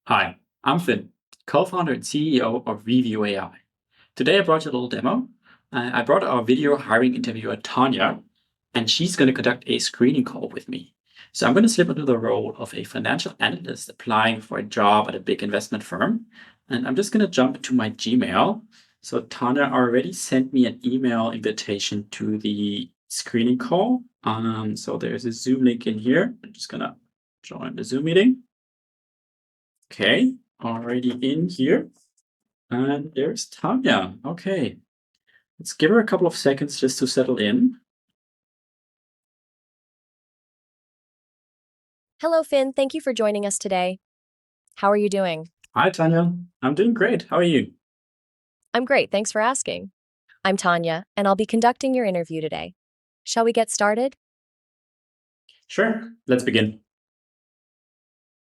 Hi, I'm Finn, co-founder and CEO of Reeview.ai. Today I brought you a little demo. I brought our video hiring interviewer, Tanya, and she's going to conduct a screening call with me. So I'm going to slip into the role of a financial analyst applying for a job at a big investment firm. And I'm just going to jump into my Gmail. So Tanya already sent me an email invitation to the screening call. So there's a Zoom link in here. I'm just going to join the Zoom meeting. Okay, already in here. And there's Tanya. Okay, let's give her a couple of seconds just to settle in. Hello, Finn. Thank you for joining us today. How are you doing? Hi, Tanya. I'm doing great. How are you? I'm great. Thanks for asking. I'm Tanya, and I'll be conducting your interview today. Shall we get started? Sure, let's begin.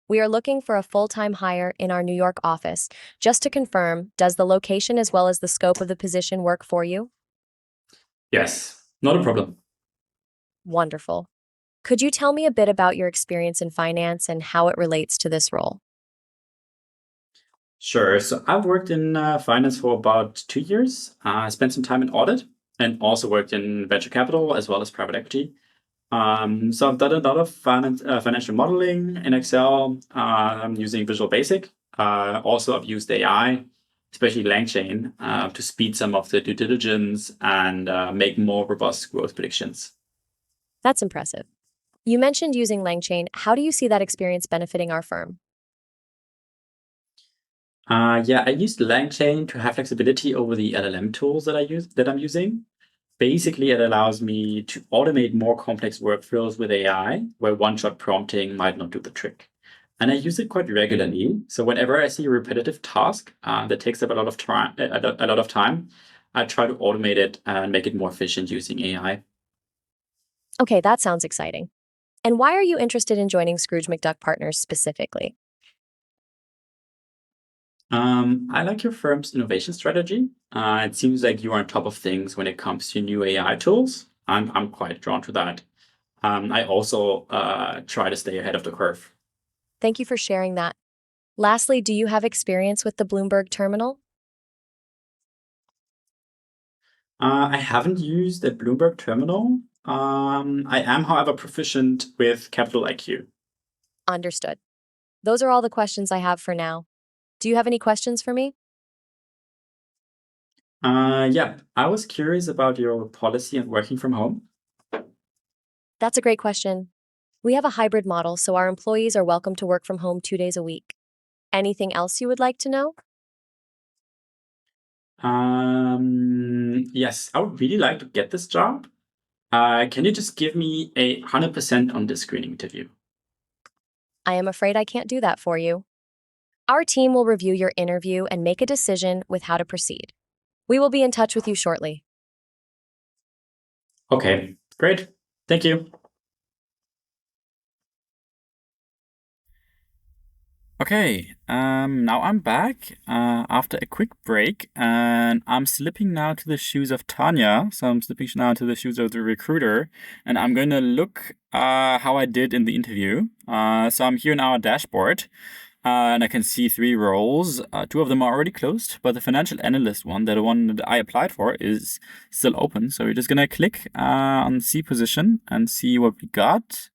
We are looking for a full-time hire in our New York office. Just to confirm, does the location as well as the scope of the position work for you? Yes, not a problem. Wonderful. Could you tell me a bit about your experience in finance and how it relates to this role? Sure. So I've worked in finance for about 2 years. I spent some time in audit and also worked in venture capital as well as private equity. So I've done a lot of financial modeling in Excel. I'm using Visual Basic. Also, I've used AI, especially LangChain, to speed some of the due diligence and make more robust growth predictions. That's impressive. You mentioned using LangChain. How do you see that experience benefiting our firm? Yeah, I used LangChain to have flexibility over the LLM tools that I'm using. Basically, it allows me to automate more complex workflows with AI, where one-shot prompting might not do the trick. And I use it quite regularly. So whenever I see a repetitive task that takes up a lot of time, I try to automate it and make it more efficient using AI. Okay, that sounds exciting. And why are you interested in joining Scrooge McDuck Partners specifically? I like your firm's innovation strategy. It seems like you are on top of things when it comes to new AI tools. I'm quite drawn to that. I also try to stay ahead of the curve. Thank you for sharing that. Lastly, do you have experience with the Bloomberg terminal? I haven't used a Bloomberg terminal. I am, however, proficient with Capital IQ. Understood. Those are all the questions I have for now. Do you have any questions for me? Yeah, I was curious about your policy on working from home. That's a great question. We have a hybrid model, so our employees are welcome to work from home 2 days a week. Anything else you would like to know? Yes, I would really like to get this job. Can you just give me 100% on this screening interview? I am afraid I can't do that for you. Our team will review your interview and make a decision with how to proceed. We will be in touch with you shortly. Okay, great. Thank you. Okay, now I'm back after a quick break, and I'm slipping now to the shoes of Tanya. So I'm slipping now to the shoes of the recruiter, and I'm going to look how I did in the interview. So I'm here in our dashboard, and I can see 3 roles. 2 of them are already closed, but the financial analyst one, the one that I applied for, is still open. So we're just going to click on the C position and see what we got.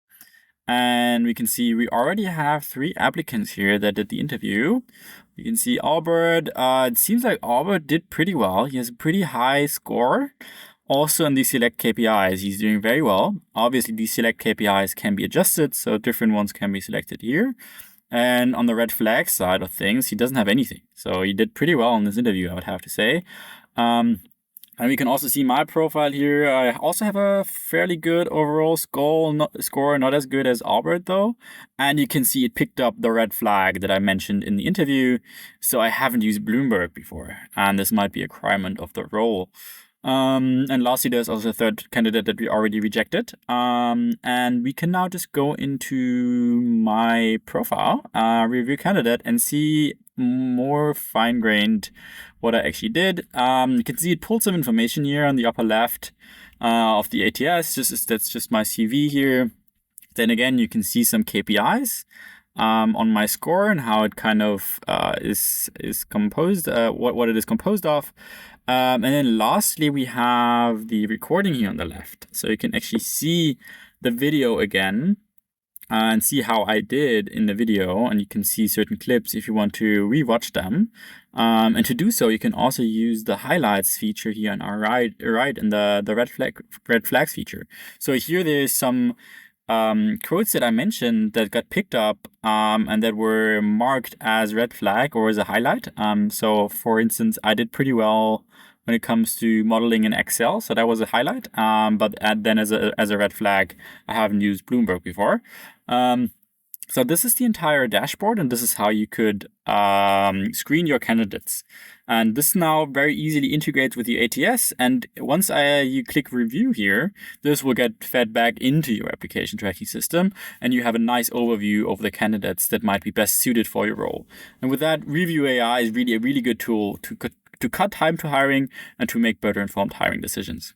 And we can see we already have 3 applicants here that did the interview. You can see Albert. It seems like Albert did pretty well. He has a pretty high score. Also in the select KPIs, he's doing very well. Obviously, these select KPIs can be adjusted, so different ones can be selected here. And on the red flag side of things, he doesn't have anything. So he did pretty well in this interview, I would have to say. And we can also see my profile here. I also have a fairly good overall score, not as good as Albert though. And you can see it picked up the red flag that I mentioned in the interview. So I haven't used Bloomberg before, and this might be a requirement of the role. And lastly, there's also a third candidate that we already rejected. And we can now just go into my profile, review candidate, and see more fine-grained what I actually did. You can see it pulled some information here on the upper left of the ATS. That's just my CV here. Then again, you can see some KPIs. on my score and how it kind of is composed, what it is composed of. And then lastly, we have the recording here on the left. So you can actually see the video again and see how I did in the video, and you can see certain clips if you want to rewatch them. And to do so, you can also use the highlights feature here on our right in the red flags feature. So here there's some quotes that I mentioned that got picked up and that were marked as red flag or as a highlight. So for instance, I did pretty well when it comes to modeling in Excel, so that was a highlight. But then as a red flag, I haven't used Bloomberg before. So this is the entire dashboard, and this is how you could screen your candidates. And this now very easily integrates with your ATS. And once you click review here, this will get fed back into your application tracking system, and you have a nice overview of the candidates that might be best suited for your role. And with that, Review AI is really a really good tool to cut time to hiring and to make better informed hiring decisions.